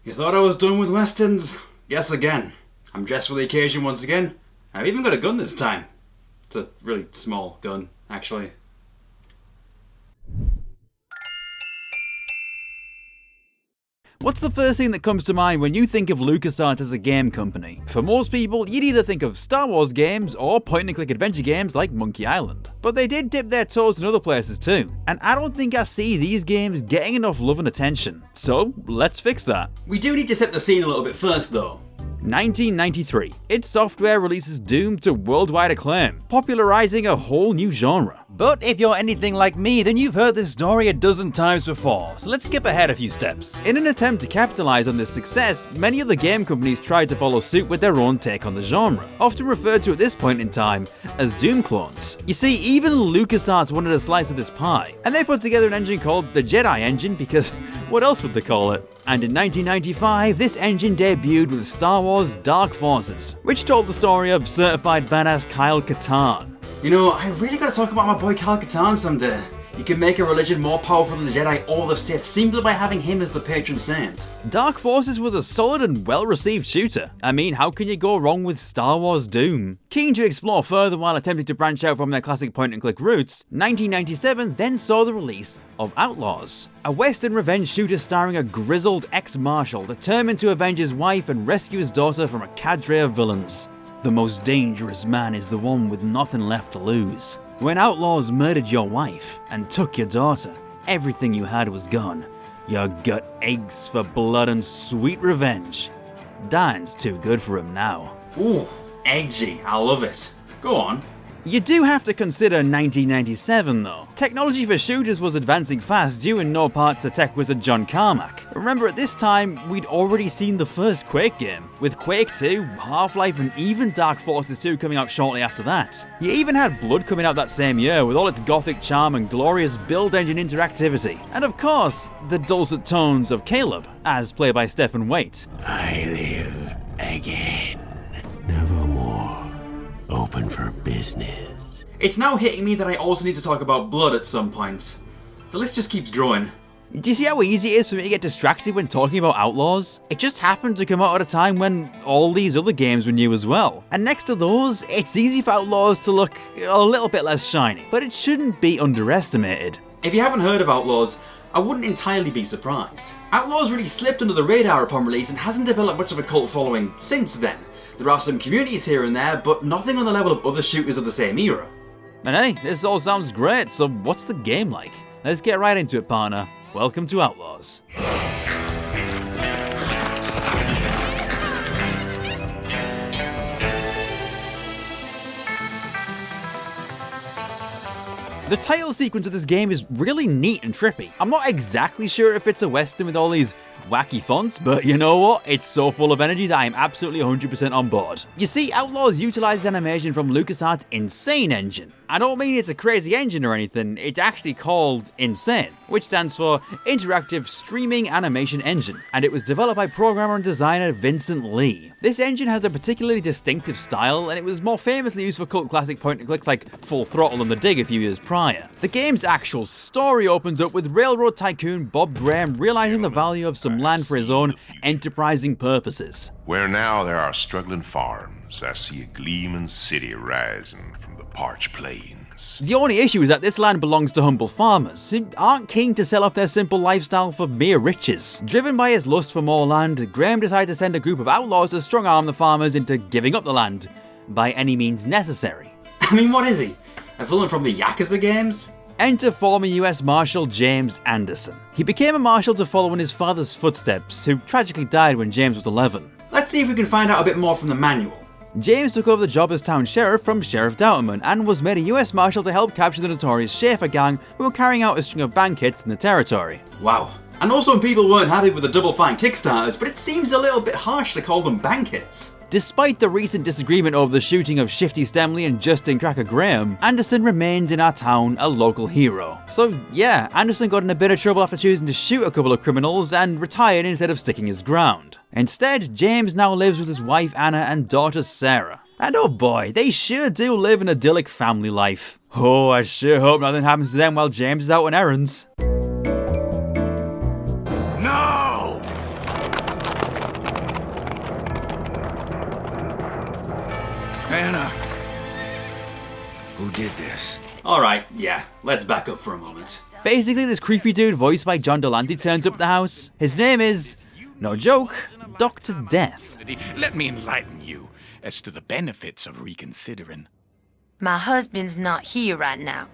You thought I was done with westerns? Guess again. I'm dressed for the occasion once again. I've even got a gun this time. It's a really small gun, actually. What's the first thing that comes to mind when you think of LucasArts as a game company? For most people, you'd either think of Star Wars games or point-and-click adventure games like Monkey Island. But they did dip their toes in other places too, and I don't think I see these games getting enough love and attention. So let's fix that. We do need to set the scene a little bit first though. 1993, id Software releases Doom to worldwide acclaim, popularizing a whole new genre. But if you're anything like me, then you've heard this story a dozen times before, so let's skip ahead a few steps. In an attempt to capitalize on this success, many other game companies tried to follow suit with their own take on the genre, often referred to at this point in time as Doom clones. You see, even LucasArts wanted a slice of this pie, and they put together an engine called the Jedi Engine because what else would they call it? And in 1995, this engine debuted with Star Wars Dark Forces, which told the story of certified badass Kyle Katarn. You know, I really gotta talk about my boy Kyle Katarn someday. You can make a religion more powerful than the Jedi or the Sith simply by having him as the patron saint. Dark Forces was a solid and well-received shooter. I mean, how can you go wrong with Star Wars Doom? Keen to explore further while attempting to branch out from their classic point-and-click roots, 1997 then saw the release of Outlaws, a western revenge shooter starring a grizzled ex-marshal determined to avenge his wife and rescue his daughter from a cadre of villains. The most dangerous man is the one with nothing left to lose. When Outlaws murdered your wife and took your daughter, everything you had was gone. Your gut aches for blood and sweet revenge. Dying's too good for him now. Ooh, edgy. I love it. Go on. You do have to consider 1997 though. Technology for shooters was advancing fast due in no part to tech wizard John Carmack. Remember, at this time, we'd already seen the first Quake game, with Quake 2, Half-Life and even Dark Forces 2 coming out shortly after that. You even had Blood coming out that same year with all its gothic charm and glorious build engine interactivity. And of course, the dulcet tones of Caleb, as played by Stephen Waite. I live again. Nevermore. Open for business. It's now hitting me that I also need to talk about Blood at some point. The list just keeps growing. Do you see how easy it is for me to get distracted when talking about Outlaws? It just happened to come out at a time when all these other games were new as well. And next to those, it's easy for Outlaws to look a little bit less shiny, but it shouldn't be underestimated. If you haven't heard of Outlaws, I wouldn't entirely be surprised. Outlaws really slipped under the radar upon release and hasn't developed much of a cult following since then. There are some communities here and there, but nothing on the level of other shooters of the same era. And hey, this all sounds great, so what's the game like? Let's get right into it, partner. Welcome to Outlaws. The title sequence of this game is really neat and trippy. I'm not exactly sure if it's a western with all these wacky fonts, but you know what? It's so full of energy that I'm absolutely 100% on board. You see, Outlaws utilizes animation from LucasArts' Insane engine. I don't mean it's a crazy engine or anything, it's actually called Insane, which stands for Interactive Streaming Animation Engine, and it was developed by programmer and designer Vincent Lee. This engine has a particularly distinctive style, and it was more famously used for cult classic point-and-clicks like Full Throttle and The Dig a few years prior. The game's actual story opens up with railroad tycoon Bob Graham realizing the value of some land for his own enterprising purposes. Where now there are struggling farms, I see a gleaming city rising from the parched plains. The only issue is that this land belongs to humble farmers, who aren't keen to sell off their simple lifestyle for mere riches. Driven by his lust for more land, Graham decided to send a group of outlaws to strong-arm the farmers into giving up the land, by any means necessary. I mean, what is he? A villain from the Yakuza games? Enter former US Marshal James Anderson. He became a marshal to follow in his father's footsteps, who tragically died when James was 11. Let's see if we can find out a bit more from the manual. James took over the job as town sheriff from Sheriff Douterman and was made a US Marshal to help capture the notorious Schaefer gang who were carrying out a string of bank hits in the territory. Wow. I know some people weren't happy with the Double Fine Kickstarters, but it seems a little bit harsh to call them bank hits. Despite the recent disagreement over the shooting of Shifty Stemley and Justin Cracker Graham, Anderson remains in our town a local hero. So yeah, Anderson got in a bit of trouble after choosing to shoot a couple of criminals and retired instead of sticking his ground. Instead, James now lives with his wife Anna and daughter Sarah. And oh boy, they sure do live an idyllic family life. Oh, I sure hope nothing happens to them while James is out on errands. No! did this? Alright, yeah, let's back up for a moment. Basically, this creepy dude voiced by John Delante turns up at the house. His name is, no joke, Dr. Death. Let me enlighten you as to the benefits of reconsidering. My husband's not here right now.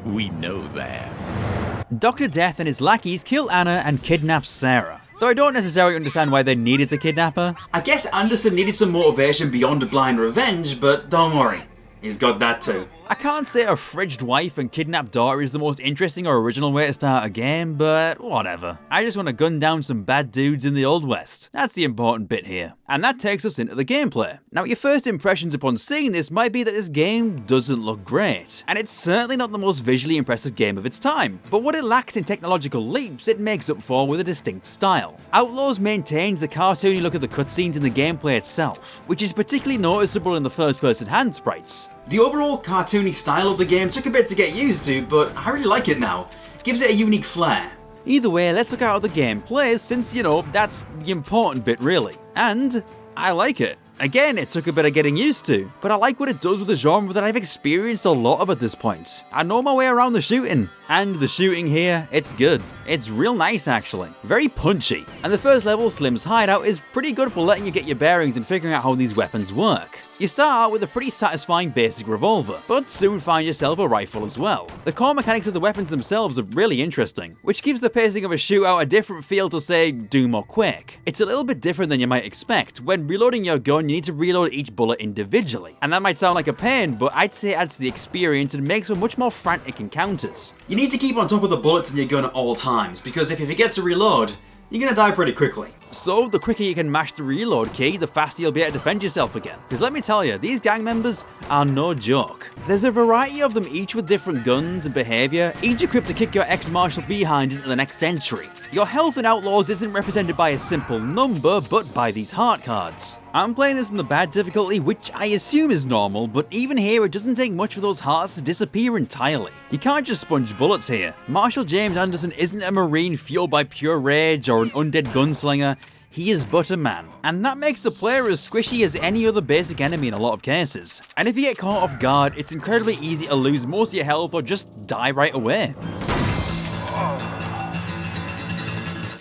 We know that. Dr. Death and his lackeys kill Anna and kidnap Sarah. Though I don't necessarily understand why they needed to kidnap her. I guess Anderson needed some motivation beyond blind revenge, but don't worry, he's got that too. I can't say a fridged wife and kidnapped daughter is the most interesting or original way to start a game, but whatever. I just want to gun down some bad dudes in the Old West. That's the important bit here. And that takes us into the gameplay. Now, your first impressions upon seeing this might be that this game doesn't look great, and it's certainly not the most visually impressive game of its time, but what it lacks in technological leaps, it makes up for with a distinct style. Outlaws maintains the cartoony look of the cutscenes in the gameplay itself, which is particularly noticeable in the first-person hand sprites. The overall cartoony style of the game took a bit to get used to, but I really like it now. Gives it a unique flair. Either way, let's look at how the game plays, since, you know, that's the important bit really. And I like it. Again, it took a bit of getting used to, but I like what it does with a genre that I've experienced a lot of at this point. I know my way around the shooting, and the shooting here, it's good. It's real nice actually, very punchy, and the first level, Slim's hideout, is pretty good for letting you get your bearings and figuring out how these weapons work. You start out with a pretty satisfying basic revolver, but soon find yourself a rifle as well. The core mechanics of the weapons themselves are really interesting, which gives the pacing of a shootout a different feel to, say, Doom or Quake. It's a little bit different than you might expect. When reloading your gun, you need to reload each bullet individually, and that might sound like a pain, but I'd say it adds to the experience and makes for much more frantic encounters. You need to keep on top of the bullets in your gun at all times, because if you forget to reload, you're gonna die pretty quickly. So, the quicker you can mash the reload key, the faster you'll be able to defend yourself again. Because let me tell you, these gang members are no joke. There's a variety of them, each with different guns and behaviour, each equipped to kick your ex-marshal behind into the next century. Your health in Outlaws isn't represented by a simple number, but by these heart cards. I'm playing this on the bad difficulty, which I assume is normal, but even here it doesn't take much for those hearts to disappear entirely. You can't just sponge bullets here. Marshal James Anderson isn't a marine fueled by pure rage or an undead gunslinger. He is but a man, and that makes the player as squishy as any other basic enemy in a lot of cases. And if you get caught off guard, it's incredibly easy to lose most of your health or just die right away.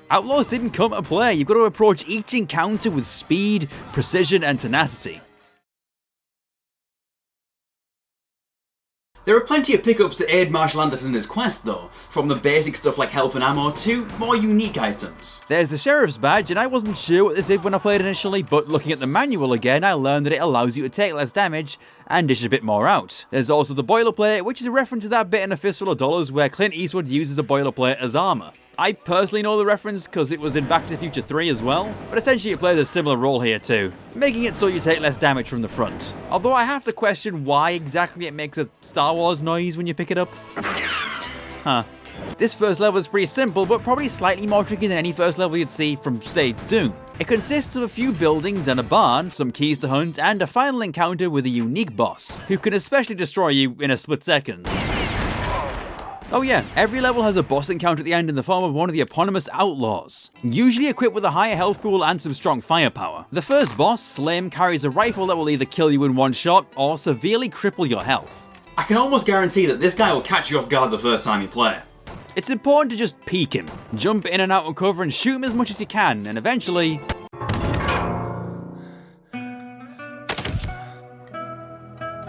Outlaws didn't come to play, you've got to approach each encounter with speed, precision and tenacity. There are plenty of pickups to aid Marshal Anderson in his quest though, from the basic stuff like health and ammo to more unique items. There's the Sheriff's Badge, and I wasn't sure what this did when I played initially, but looking at the manual again, I learned that it allows you to take less damage and dish a bit more out. There's also the boilerplate, which is a reference to that bit in A Fistful of Dollars where Clint Eastwood uses a boilerplate as armour. I personally know the reference because it was in Back to the Future 3 as well, but essentially it plays a similar role here too, making it so you take less damage from the front. Although I have to question why exactly it makes a Star Wars noise when you pick it up. Huh. This first level is pretty simple, but probably slightly more tricky than any first level you'd see from, say, Doom. It consists of a few buildings and a barn, some keys to hunt, and a final encounter with a unique boss, who can especially destroy you in a split second. Oh yeah, every level has a boss encounter at the end in the form of one of the eponymous Outlaws, usually equipped with a higher health pool and some strong firepower. The first boss, Slim, carries a rifle that will either kill you in one shot or severely cripple your health. I can almost guarantee that this guy will catch you off guard the first time you play. It's important to just peek him, jump in and out of cover and shoot him as much as you can, and eventually...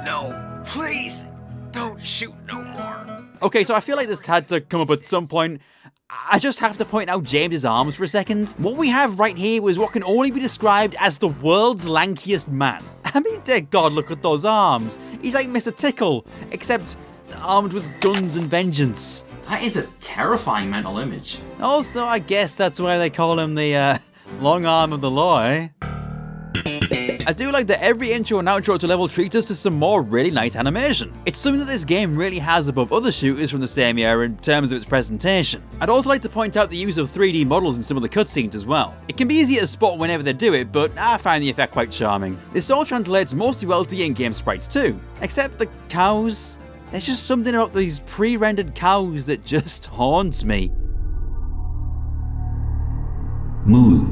No, please, don't shoot no more. Okay, so I feel like this had to come up at some point. I just have to point out James's arms for a second. What we have right here was what can only be described as the world's lankiest man. I mean, dear God, look at those arms. He's like Mr. Tickle, except armed with guns and vengeance. That is a terrifying mental image. Also, I guess that's why they call him the, long arm of the law, eh? I do like that every intro and outro to level treats us to some more really nice animation. It's something that this game really has above other shooters from the same era in terms of its presentation. I'd also like to point out the use of 3D models in some of the cutscenes as well. It can be easy to spot whenever they do it, but I find the effect quite charming. This all translates mostly well to the in-game sprites too, except the cows. There's just something about these pre-rendered cows that just haunts me. Moo.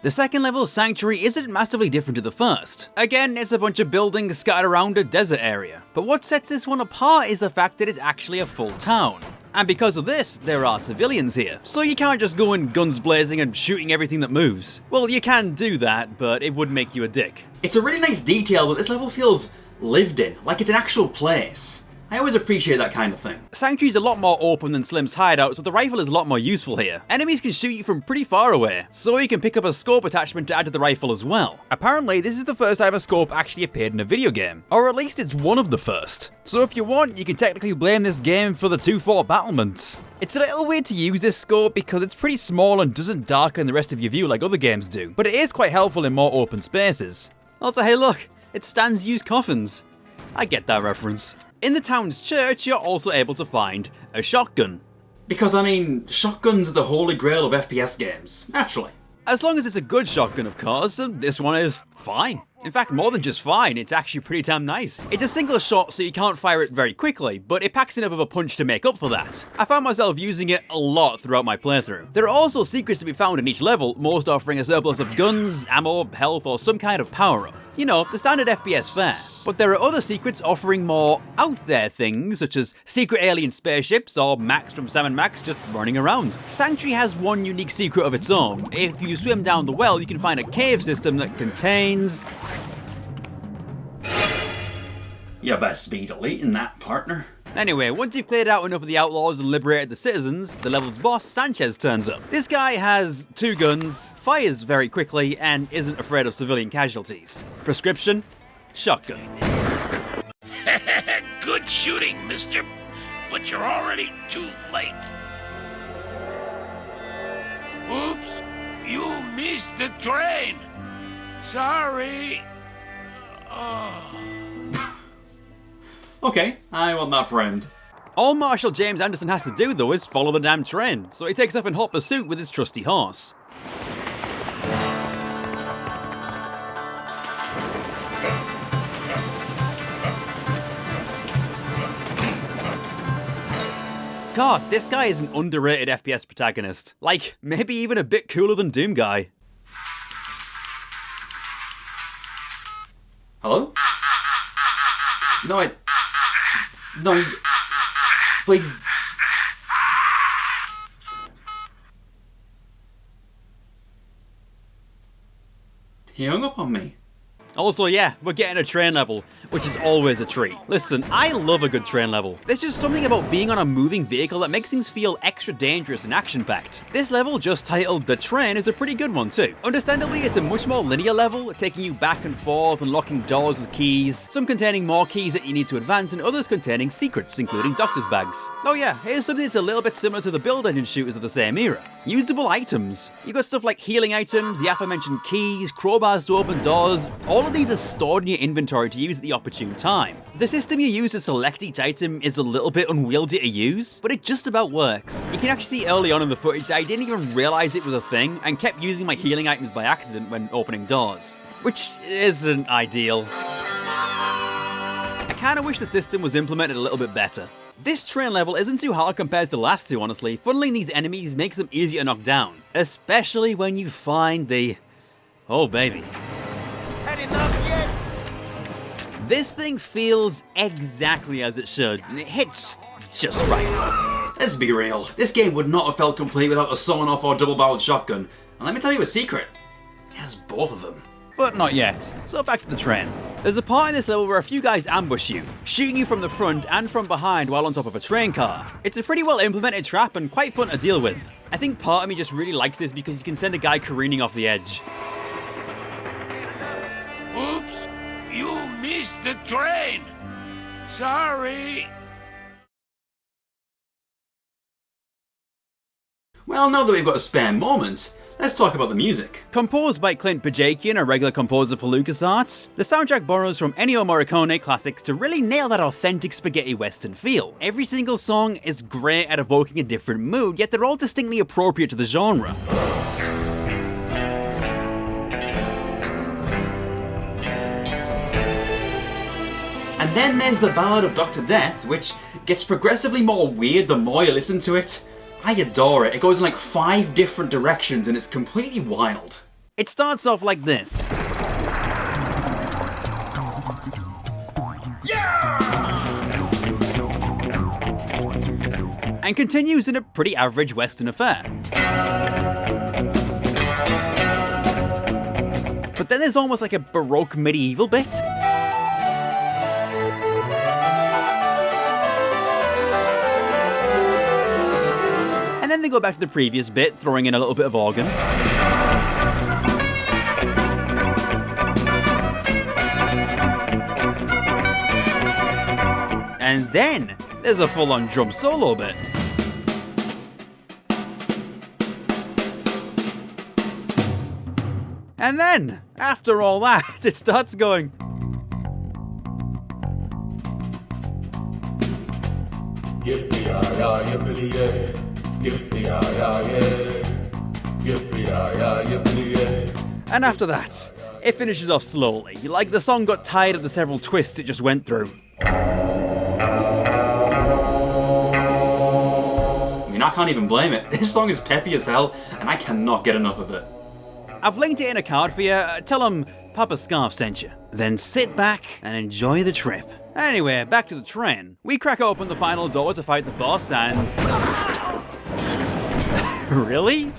The second level, Sanctuary, isn't massively different to the first. Again, it's a bunch of buildings scattered around a desert area. But what sets this one apart is the fact that it's actually a full town. And because of this, there are civilians here. So you can't just go in guns blazing and shooting everything that moves. Well, you can do that, but it would make you a dick. It's a really nice detail, but this level feels lived in, like it's an actual place. I always appreciate that kind of thing. Sanctuary's a lot more open than Slim's hideout, so the rifle is a lot more useful here. Enemies can shoot you from pretty far away, so you can pick up a scope attachment to add to the rifle as well. Apparently, this is the first time a scope actually appeared in a video game, or at least it's one of the first. So if you want, you can technically blame this game for the 2-4 battlements. It's a little weird to use this scope because it's pretty small and doesn't darken the rest of your view like other games do, but it is quite helpful in more open spaces. Also, hey look, it stands used coffins. I get that reference. In the town's church, you're also able to find a shotgun. Because, I mean, shotguns are the holy grail of FPS games, naturally. As long as it's a good shotgun, of course, and this one is fine. In fact, more than just fine, it's actually pretty damn nice. It's a single shot, so you can't fire it very quickly, but it packs enough of a punch to make up for that. I found myself using it a lot throughout my playthrough. There are also secrets to be found in each level, most offering a surplus of guns, ammo, health, or some kind of power-up. You know, the standard FPS fare. But there are other secrets offering more out there things, such as secret alien spaceships or Max from Sam & Max just running around. Sanctuary has one unique secret of its own. If you swim down the well, you can find a cave system that contains... You best be deleting that, partner. Anyway, once you've cleared out enough of the outlaws and liberated the citizens, the level's boss, Sanchez, turns up. This guy has 2 guns, fires very quickly, and isn't afraid of civilian casualties. Prescription? Shotgun. Good shooting, mister, but you're already too late. Oops, you missed the train. Sorry. Oh. Okay, I want that friend. All Marshal James Anderson has to do, though, is follow the damn train, so he takes off in hot pursuit with his trusty horse. God, this guy is an underrated FPS protagonist. Like, maybe even a bit cooler than Doom Guy. Hello? No, please. He hung up on me. Also, yeah, we're getting a train level, which is always a treat. Listen, I love a good train level. There's just something about being on a moving vehicle that makes things feel extra dangerous and action-packed. This level, just titled The Train, is a pretty good one too. Understandably, it's a much more linear level, taking you back and forth, unlocking doors with keys, some containing more keys that you need to advance, and others containing secrets, including doctor's bags. Oh yeah, here's something that's a little bit similar to the build engine shooters of the same era. Usable items. You've got stuff like healing items, the aforementioned keys, crowbars to open doors. All of these are stored in your inventory to use at the opportune time. The system you use to select each item is a little bit unwieldy to use, but it just about works. You can actually see early on in the footage that I didn't even realize it was a thing and kept using my healing items by accident when opening doors, which isn't ideal. I kinda wish the system was implemented a little bit better. This train level isn't too hard compared to the last two, honestly. Funneling these enemies makes them easier to knock down, especially when you find the... oh baby. Had enough yet? This thing feels exactly as it should, and it hits just right. Let's be real, this game would not have felt complete without a sawn-off or double-barreled shotgun. And let me tell you a secret, it has both of them. But not yet. So back to the train. There's a part in this level where a few guys ambush you, shooting you from the front and from behind while on top of a train car. It's a pretty well implemented trap and quite fun to deal with. I think part of me just really likes this because you can send a guy careening off the edge. Oops, you missed the train. Sorry. Well, now that we've got a spare moment, let's talk about the music. Composed by Clint Bajakian, a regular composer for LucasArts, the soundtrack borrows from Ennio Morricone classics to really nail that authentic spaghetti western feel. Every single song is great at evoking a different mood, yet they're all distinctly appropriate to the genre. And then there's the Ballad of Dr Death, which gets progressively more weird the more you listen to it. I adore it. It goes in like 5 different directions and it's completely wild. It starts off like this. And continues in a pretty average Western affair. But then there's almost like a Baroque medieval bit. And then they go back to the previous bit, throwing in a little bit of organ. And then there's a full-on drum solo bit. And then, after all that, it starts going. Yippee-yi-yi, yippee-yay. Yippee-yi-yi, yippee-yi-yi, yippee-yay. And after that, it finishes off slowly, like the song got tired of the several twists it just went through. I mean, I can't even blame it. This song is peppy as hell, and I cannot get enough of it. I've linked it in a card for you. Tell them Papa Scarf sent you. Then sit back and enjoy the trip. Anyway, back to the train. We crack open the final door to fight the boss and... Really?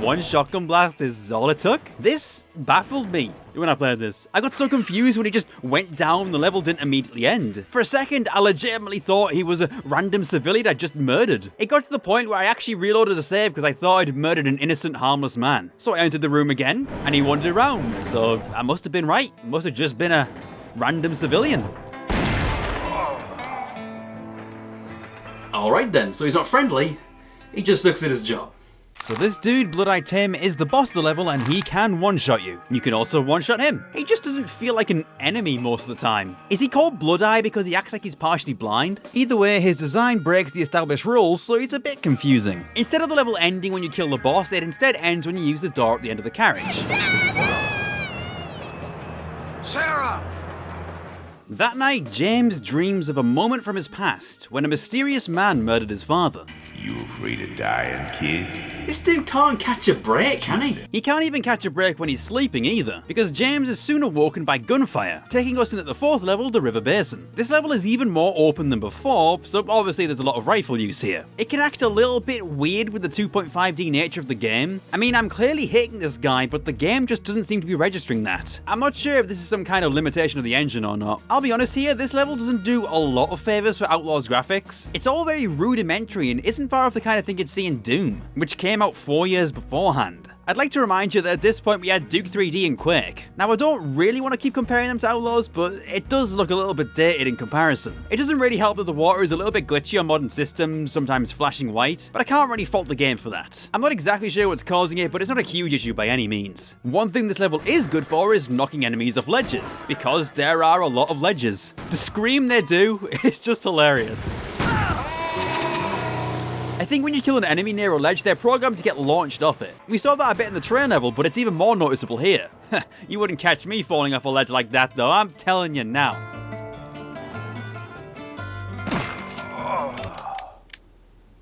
One shotgun blast is all it took? This baffled me when I played this. I got so confused when he just went down, the level didn't immediately end. For a second, I legitimately thought he was a random civilian I'd just murdered. It got to the point where I actually reloaded the save because I thought I'd murdered an innocent, harmless man. So I entered the room again, and he wandered around. So I must have been right. Must have just been a random civilian. Alright then, so he's not friendly, he just sucks at his job. So this dude, Blood-Eyed Tim, is the boss of the level and he can one-shot you. You can also one-shot him. He just doesn't feel like an enemy most of the time. Is he called Blood-Eye because he acts like he's partially blind? Either way, his design breaks the established rules, so he's a bit confusing. Instead of the level ending when you kill the boss, it instead ends when you use the door at the end of the carriage. Sarah! That night, James dreams of a moment from his past when a mysterious man murdered his father. You afraid of dying, kid? This dude can't catch a break, can he? He can't even catch a break when he's sleeping either, because James is soon awoken by gunfire, taking us in at the 4th level, the River Basin. This level is even more open than before, so obviously there's a lot of rifle use here. It can act a little bit weird with the 2.5D nature of the game. I mean, I'm clearly hitting this guy, but the game just doesn't seem to be registering that. I'm not sure if this is some kind of limitation of the engine or not. I'll be honest here, this level doesn't do a lot of favors for Outlaws graphics. It's all very rudimentary and isn't far off the kind of thing you'd see in Doom, which came out 4 years beforehand. I'd like to remind you that at this point we had Duke 3D and Quake. Now I don't really want to keep comparing them to Outlaws, but it does look a little bit dated in comparison. It doesn't really help that the water is a little bit glitchy on modern systems, sometimes flashing white, but I can't really fault the game for that. I'm not exactly sure what's causing it, but it's not a huge issue by any means. One thing this level is good for is knocking enemies off ledges, because there are a lot of ledges. The scream they do is just hilarious. I think when you kill an enemy near a ledge, they're programmed to get launched off it. We saw that a bit in the train level, but it's even more noticeable here. You wouldn't catch me falling off a ledge like that though, I'm telling you now.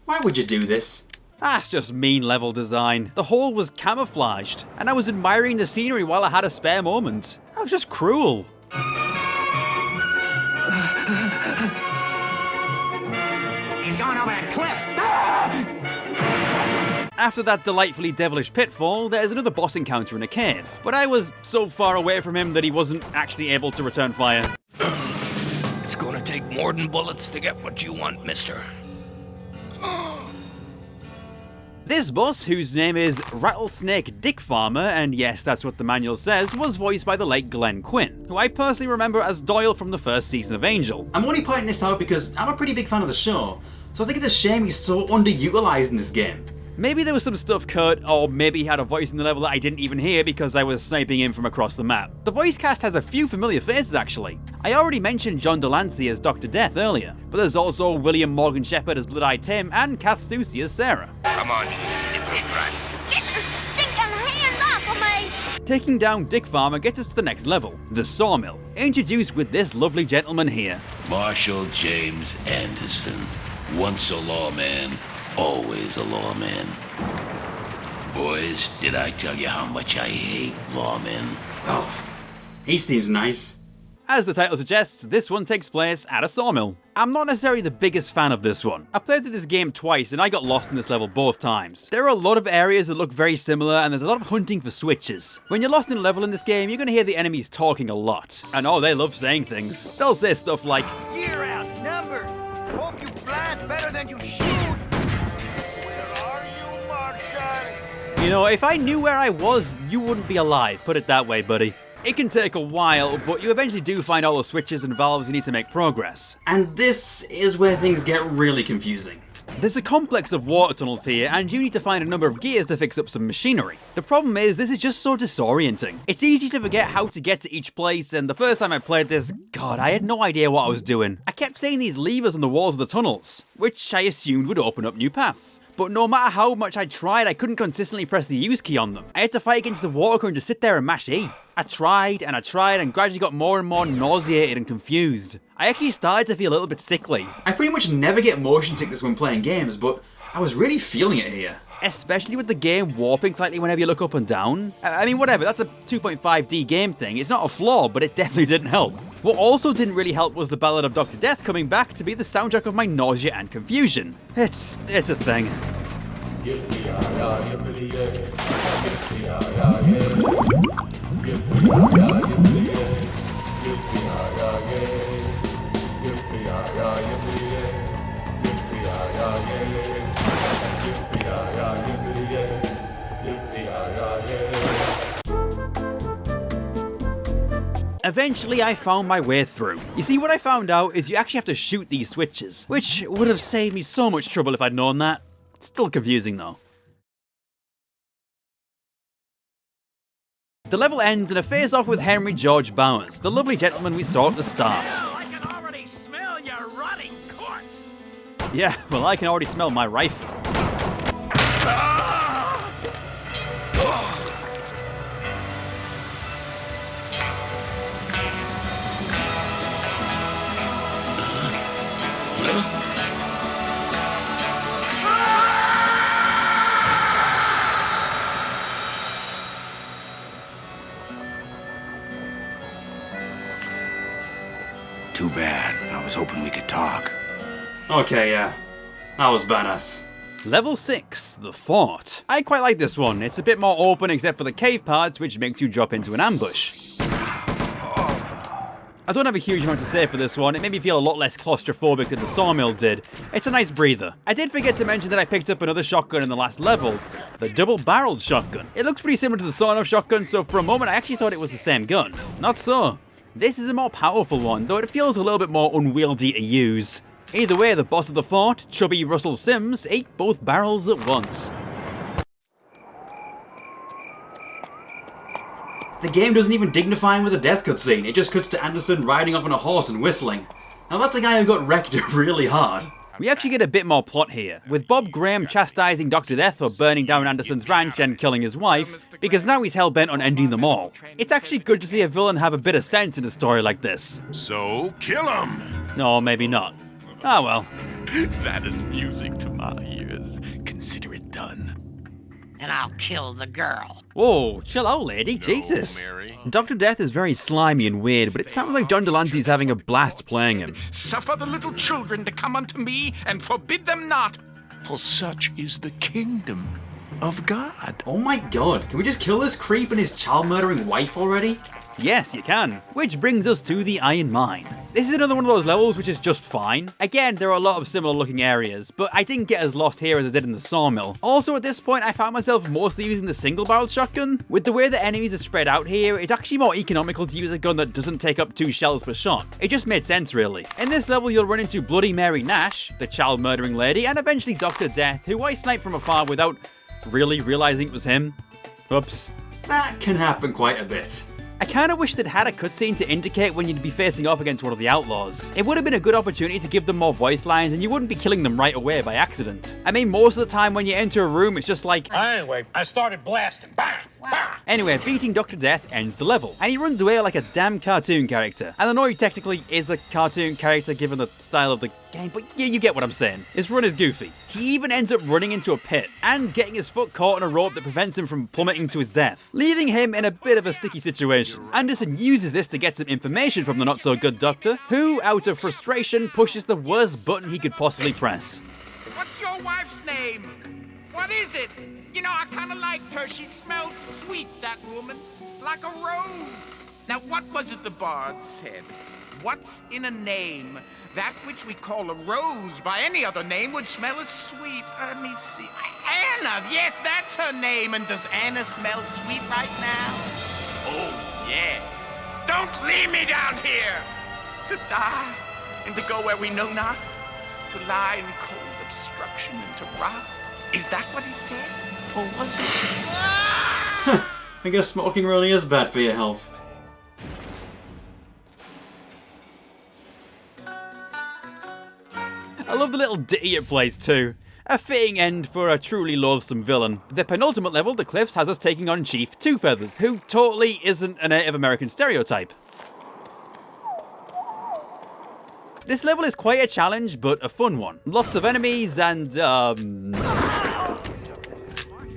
Why would you do this? That's just mean level design. The hole was camouflaged, and I was admiring the scenery while I had a spare moment. That was just cruel. He's going over that cliff! After that delightfully devilish pitfall, there's another boss encounter in a cave, but I was so far away from him that he wasn't actually able to return fire. It's gonna take more than bullets to get what you want, mister. This boss, whose name is Rattlesnake Dick Farmer, and yes, that's what the manual says, was voiced by the late Glenn Quinn, who I personally remember as Doyle from the first season of Angel. I'm only pointing this out because I'm a pretty big fan of the show, so I think it's a shame he's so underutilized in this game. Maybe there was some stuff cut, or maybe he had a voice in the level that I didn't even hear because I was sniping him from across the map. The voice cast has a few familiar faces actually. I already mentioned John Delancey as Dr. Death earlier, but there's also William Morgan Shepherd as Blood-Eyed Tim and Kath Soucie as Sarah. Come on, it right. Get the stinking hand off of me! Taking down Dick Farmer gets us to the next level, the Sawmill, introduced with this lovely gentleman here. Marshall James Anderson, once a lawman, always a lawman. boys. Did I tell you how much I hate lawmen? Oh, he seems nice. As the title suggests, this one takes place at a sawmill. I'm not necessarily the biggest fan of this one. I played through this game twice and I got lost in this level both times. There are a lot of areas that look very similar and there's a lot of hunting for switches. When you're lost in a level in this game, you're going to hear the enemies talking a lot. And oh, they love saying things. They'll say stuff like, You're outnumbered. Hope you fly better than you shoot. Where are you, Marshal? you know, if I knew where I was, you wouldn't be alive, put it that way, buddy. It can take a while, but you eventually do find all the switches and valves you need to make progress. And this is where things get really confusing. There's a complex of water tunnels here, and you need to find a number of gears to fix up some machinery. The problem is, this is just so disorienting. It's easy to forget how to get to each place, and the first time I played this, God, I had no idea what I was doing. I kept seeing these levers on the walls of the tunnels, which I assumed would open up new paths. But no matter how much I tried, I couldn't consistently press the use key on them. I had to fight against the water current to sit there and mash E. I tried and gradually got more and more nauseated and confused. I actually started to feel a little bit sickly. I pretty much never get motion sickness when playing games, but I was really feeling it here. Especially with the game warping slightly whenever you look up and down. I mean, whatever, that's a 2.5D game thing. It's not a flaw, but it definitely didn't help. What also didn't really help was the Ballad of Dr Death coming back to be the soundtrack of my nausea and confusion. It's a thing. Eventually, I found my way through. You see, what I found out is you actually have to shoot these switches, which would have saved me so much trouble if I'd known that. It's still confusing though. The level ends in a face-off with Henry George Bowers, the lovely gentleman we saw at the start. I can already smell your rotting corpse. Yeah, well, I can already smell my rifle. Too bad. I was hoping we could talk. Okay, yeah. That was badass. Level 6, the Fort. I quite like this one. It's a bit more open except for the cave parts, which makes you drop into an ambush. I don't have a huge amount to say for this one. It made me feel a lot less claustrophobic than the Sawmill did. It's a nice breather. I did forget to mention that I picked up another shotgun in the last level, the double-barreled shotgun. It looks pretty similar to the sawn-off shotgun, so for a moment I actually thought it was the same gun. Not so. This is a more powerful one, though it feels a little bit more unwieldy to use. Either way, the boss of the fort, chubby Russell Sims, ate both barrels at once. The game doesn't even dignify him with a death cutscene, it just cuts to Anderson riding off on a horse and whistling. Now that's a guy who got wrecked really hard. We actually get a bit more plot here, with Bob Graham chastising Dr. Death for burning down Anderson's ranch and killing his wife, because now he's hell-bent on ending them all. It's actually good to see a villain have a bit of sense in a story like this. So, kill him! No, maybe not. Ah well. That is music to my ears. Consider it done. And I'll kill the girl. Whoa, chill out, lady, Jesus. Mary. Dr. Death is very slimy and weird, but it sounds like John Delancey's having a blast playing him. Suffer the little children to come unto me, and forbid them not, for such is the kingdom of God. Oh my god, can we just kill this creep and his child-murdering wife already? Yes, you can. Which brings us to the Iron Mine. This is another one of those levels which is just fine. Again, there are a lot of similar looking areas, but I didn't get as lost here as I did in the Sawmill. Also, at this point, I found myself mostly using the single-barreled shotgun. With the way the enemies are spread out here, it's actually more economical to use a gun that doesn't take up 2 shells per shot. It just made sense, really. In this level, you'll run into Bloody Mary Nash, the child-murdering lady, and eventually Dr. Death, who I sniped from afar without really realizing it was him. Oops. That can happen quite a bit. I kinda wish they'd had a cutscene to indicate when you'd be facing off against one of the Outlaws. It would have been a good opportunity to give them more voice lines and you wouldn't be killing them right away by accident. I mean, most of the time when you enter a room, it's just like, Anyway, I started blasting. Bah! Bah! Anyway, beating Dr. Death ends the level, and he runs away like a damn cartoon character. And I know he technically is a cartoon character given the style of the game, but yeah, you get what I'm saying. His run is goofy. He even ends up running into a pit, and getting his foot caught on a rope that prevents him from plummeting to his death, leaving him in a bit of a sticky situation. Anderson uses this to get some information from the not-so-good doctor, who, out of frustration, pushes the worst button he could possibly press. What's your wife's name? What is it? You know, I kind of liked her. She smelled sweet, that woman. Like a rose. Now, what was it the bard said? What's in a name? That which we call a rose by any other name would smell as sweet. Let me see. Anna! Yes, that's her name. And does Anna smell sweet right now? Oh, yes. Don't leave me down here! To die and to go where we know not. To lie in cold obstruction and to rot. Is that what he said? Or was it? I guess smoking really is bad for your health. I love the little ditty it plays too. A fitting end for a truly loathsome villain. The penultimate level, The Cliffs, has us taking on Chief Two Feathers, who totally isn't a Native American stereotype. This level is quite a challenge, but a fun one. Lots of enemies and,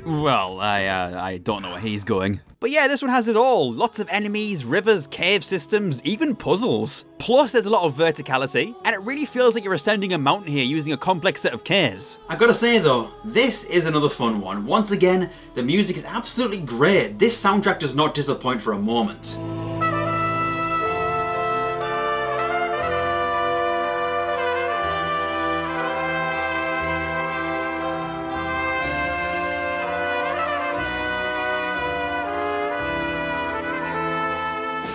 well, I don't know where he's going. But yeah, this one has it all. Lots of enemies, rivers, cave systems, even puzzles. Plus, there's a lot of verticality, and it really feels like you're ascending a mountain here using a complex set of caves. I gotta say though, this is another fun one. Once again, the music is absolutely great. This soundtrack does not disappoint for a moment.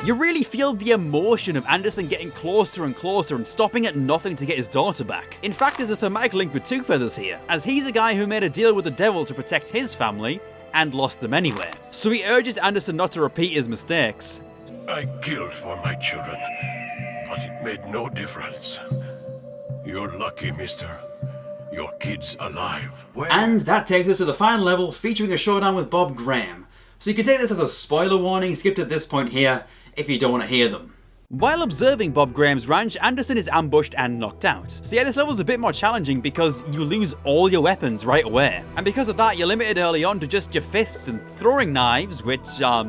You really feel the emotion of Anderson getting closer and closer and stopping at nothing to get his daughter back. In fact, there's a thematic link with Two Feathers here, as he's a guy who made a deal with the devil to protect his family, and lost them anyway. So he urges Anderson not to repeat his mistakes. I killed for my children, but it made no difference. You're lucky, mister. Your kid's alive. And that takes us to the final level, featuring a showdown with Bob Graham. So you can take this as a spoiler warning, skip to this point here, if you don't want to hear them. While observing Bob Graham's ranch, Anderson is ambushed and knocked out. So yeah, this level's a bit more challenging because you lose all your weapons right away. And because of that, you're limited early on to just your fists and throwing knives, which, are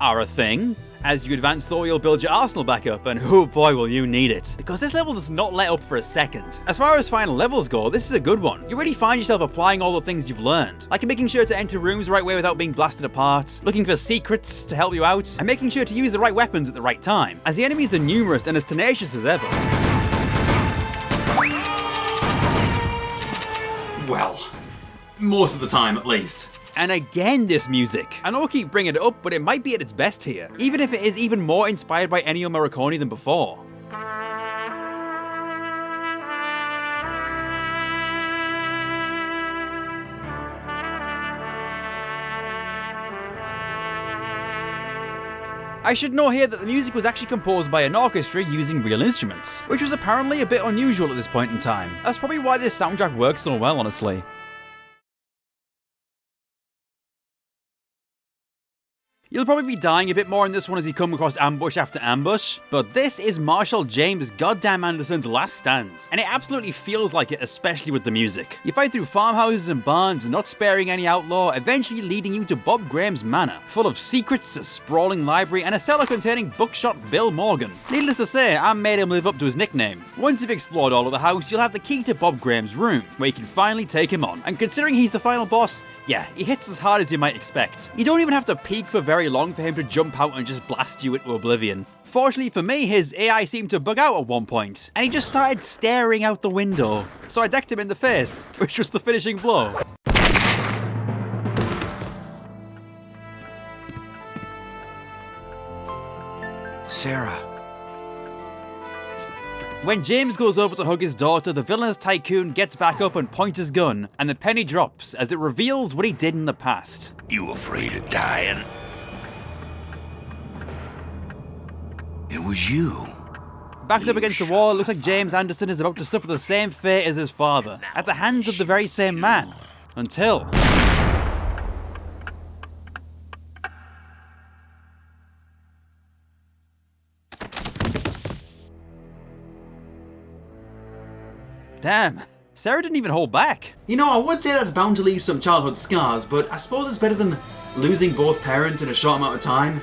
a thing. As you advance though, you'll build your arsenal back up, and oh boy will you need it. Because this level does not let up for a second. As far as final levels go, this is a good one. You really find yourself applying all the things you've learned. Like making sure to enter rooms the right way without being blasted apart, looking for secrets to help you out, and making sure to use the right weapons at the right time, as the enemies are numerous and as tenacious as ever. Well, most of the time at least. And again, this music. I know I keep bringing it up, but it might be at its best here, even if it is even more inspired by Ennio Morricone than before. I should note here that the music was actually composed by an orchestra using real instruments, which was apparently a bit unusual at this point in time. That's probably why this soundtrack works so well, honestly. You'll probably be dying a bit more in this one as you come across ambush after ambush, but this is Marshall James Goddamn Anderson's last stand, and it absolutely feels like it, especially with the music. You fight through farmhouses and barns, not sparing any outlaw, eventually leading you to Bob Graham's manor, full of secrets, a sprawling library, and a cellar containing buckshot Bill Morgan. Needless to say, I made him live up to his nickname. Once you've explored all of the house, you'll have the key to Bob Graham's room, where you can finally take him on, and considering he's the final boss, yeah, he hits as hard as you might expect. You don't even have to peek for very long for him to jump out and just blast you into oblivion. Fortunately for me, his AI seemed to bug out at one point, and he just started staring out the window. So I decked him in the face, which was the finishing blow. Sarah. When James goes over to hug his daughter, the villainous tycoon gets back up and points his gun, and the penny drops as it reveals what he did in the past. You afraid of dying? It was you. Backed up against the wall, it looks like James Anderson is about to suffer the same fate as his father, at the hands of the very same man. Until... Damn, Sarah didn't even hold back. You know, I would say that's bound to leave some childhood scars, but I suppose it's better than losing both parents in a short amount of time.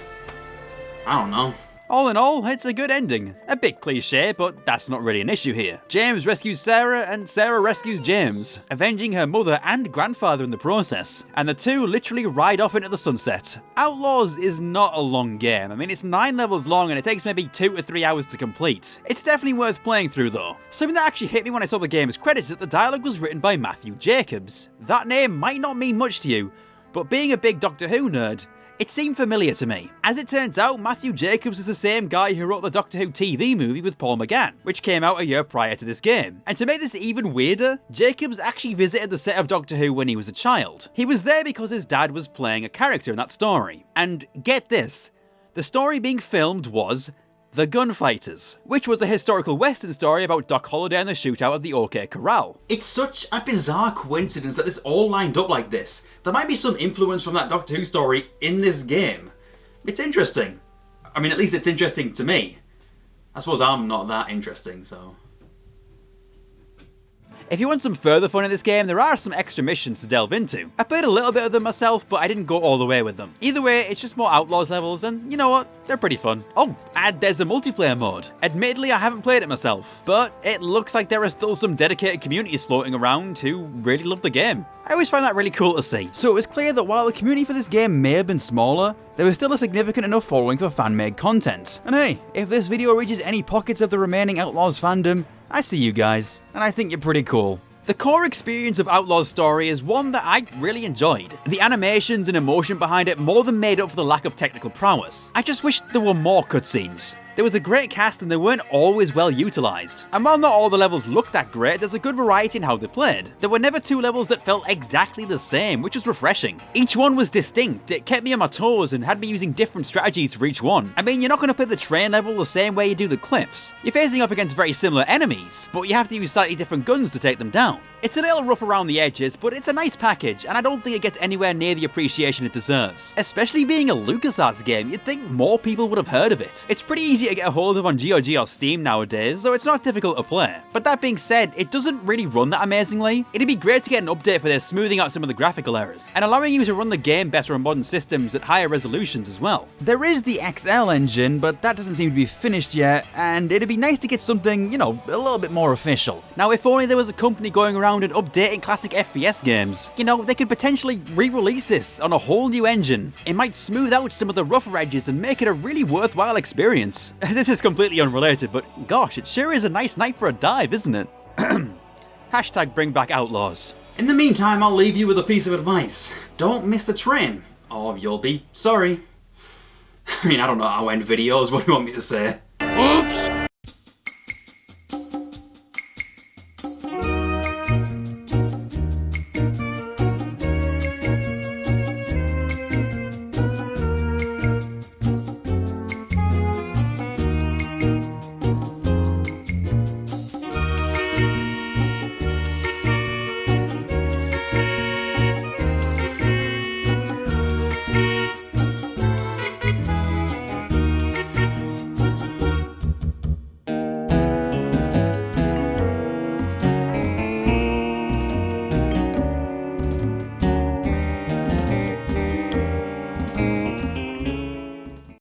I don't know. All in all, it's a good ending. A bit cliche, but that's not really an issue here. James rescues Sarah, and Sarah rescues James, avenging her mother and grandfather in the process. And the two literally ride off into the sunset. Outlaws is not a long game. I mean, it's 9 levels long and it takes maybe 2 to 3 hours to complete. It's definitely worth playing through though. Something that actually hit me when I saw the game's credits is that the dialogue was written by Matthew Jacobs. That name might not mean much to you, but being a big Doctor Who nerd, it seemed familiar to me. As it turns out, Matthew Jacobs is the same guy who wrote the Doctor Who TV movie with Paul McGann, which came out a year prior to this game. And to make this even weirder, Jacobs actually visited the set of Doctor Who when he was a child. He was there because his dad was playing a character in that story. And get this, the story being filmed was The Gunfighters, which was a historical western story about Doc Holliday and the shootout at the OK Corral. It's such a bizarre coincidence that this all lined up like this. There might be some influence from that Doctor Who story in this game. It's interesting. I mean, at least it's interesting to me. I suppose I'm not that interesting, so... If you want some further fun in this game, there are some extra missions to delve into. I played a little bit of them myself, but I didn't go all the way with them. Either way, it's just more Outlaws levels, and you know what? They're pretty fun. Oh, and there's a multiplayer mode. Admittedly, I haven't played it myself, but it looks like there are still some dedicated communities floating around who really love the game. I always find that really cool to see. So it was clear that while the community for this game may have been smaller, there was still a significant enough following for fan-made content. And hey, if this video reaches any pockets of the remaining Outlaws fandom, I see you guys, and I think you're pretty cool. The core experience of Outlaw's story is one that I really enjoyed. The animations and emotion behind it more than made up for the lack of technical prowess. I just wish there were more cutscenes. There was a great cast and they weren't always well utilised. And while not all the levels looked that great, there's a good variety in how they played. There were never 2 levels that felt exactly the same, which was refreshing. Each one was distinct, it kept me on my toes and had me using different strategies for each one. I mean, you're not going to play the train level the same way you do the cliffs. You're facing up against very similar enemies, but you have to use slightly different guns to take them down. It's a little rough around the edges, but it's a nice package, and I don't think it gets anywhere near the appreciation it deserves. Especially being a LucasArts game, you'd think more people would have heard of it. It's pretty easy to get a hold of on GOG or Steam nowadays, so it's not difficult to play. But that being said, it doesn't really run that amazingly. It'd be great to get an update for this, smoothing out some of the graphical errors, and allowing you to run the game better on modern systems at higher resolutions as well. There is the XL engine, but that doesn't seem to be finished yet, and it'd be nice to get something, you know, a little bit more official. Now, if only there was a company going around and updating classic FPS games. You know, they could potentially re-release this on a whole new engine. It might smooth out some of the rougher edges and make it a really worthwhile experience. This is completely unrelated, but gosh, it sure is a nice night for a dive, isn't it? Hashtag bring back Outlaws. In the meantime, I'll leave you with a piece of advice. Don't miss the train, or you'll be sorry. I mean, I don't know how to end videos, what do you want me to say?